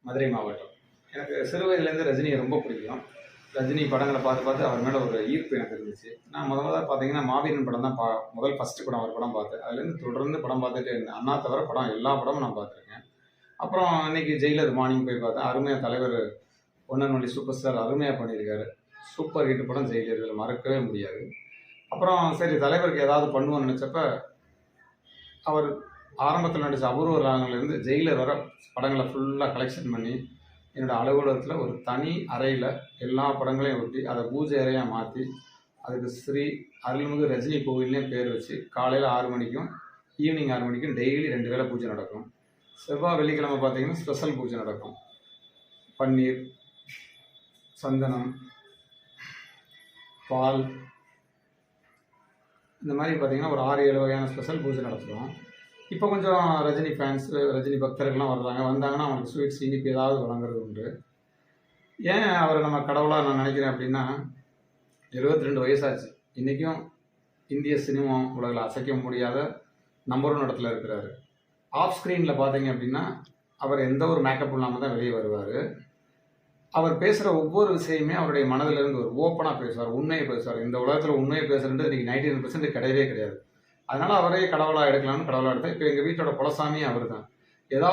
மதுரை மாவட்டம். எனக்கு சிறு வயதுலேருந்து ரஜினியை ரொம்ப பிடிக்கும். ரஜினி படங்களை பார்த்து பார்த்து அவர் மேலே ஒரு ஈர்ப்பு எனக்கு இருந்துச்சு. நான் முதல்ல பார்த்தீங்கன்னா மாவீரன் படம் தான் முதல் ஃபஸ்ட்டு படம் அவர் படம் பார்த்தேன். அதுலேருந்து தொடர்ந்து படம் பார்த்துட்டே இருந்தேன். அண்ணா தவிர படம் எல்லா படமும் நான் பார்த்துருக்கேன். அப்புறம் இன்னைக்கு ஜெயிலர் மார்னிங் போய் பார்த்தேன். அருமையாக தலைவர் one and only super star அருமையாக பண்ணியிருக்காரு. சூப்பர் ஹிட் படம் ஜெயிலர், இதில் மறக்கவே முடியாது. அப்புறம் சரி தலைவருக்கு ஏதாவது பண்ணுவோன்னு நினச்சப்ப அவர் ஆரம்பத்தில் நடித்த அபூர்வ ராகங்கள்லேருந்து ஜெயிலர் வர படங்களை ஃபுல்லாக கலெக்ஷன் பண்ணி என்னோடய அலுவலகத்தில் ஒரு தனி அறையில் எல்லா படங்களையும் ஒட்டி அதை பூஜை அறையாக மாற்றி அதுக்கு ஸ்ரீ அருள்மிகு ரஜினி கோவில்னே பேர் வச்சு காலையில் 6 மணிக்கும் ஈவினிங் 6 மணிக்கும் டெய்லி 2 வேளை பூஜை நடக்கும். செவ்வாய் வெள்ளிக்கிழமை பார்த்தீங்கன்னா ஸ்பெஷல் பூஜை நடக்கும். பன்னீர், சந்தனம், பால், இந்த மாதிரி பார்த்தீங்கன்னா ஒரு 6-7 வகையான ஸ்பெஷல் பூஜை நடத்துகிறோம். இப்போ கொஞ்சம் ரஜினி ஃபேன்ஸ், ரஜினி பக்தர்கள்லாம் வந்தாங்கன்னா அவங்களுக்கு ஸ்வீட்ஸ் இனிப்பு ஏதாவது வழங்குறது உண்டு. ஏன் அவரை நம்ம கடவுளாக நான் நினைக்கிறேன் அப்படின்னா 72 வயசாச்சு. இன்றைக்கும் இந்திய சினிமா உலகில் அசைக்க முடியாத நம்பர் 1 இடத்துல இருக்கிறாரு. ஆஃப் ஸ்க்ரீனில் பார்த்தீங்க அப்படின்னா அவர் எந்த ஒரு மேக்கப் இல்லாமல் தான் வெளியே வருவார். அவர் பேசுகிற ஒவ்வொரு விஷயமே அவருடைய மனதிலிருந்து ஒரு ஓப்பனாக பேசுவார், உண்மையை பேசுவார். இந்த உலகத்தில் உண்மையை பேசுகிறது இன்றைக்கி 99% கிடையவே கிடையாது. அதனால் அவரே கடவுளாக எடுக்கலாம்னு கடவுளாக எடுத்தேன். இப்போ எங்கள் வீட்டோட குலசாமியும் அவர் தான். ஏதாவது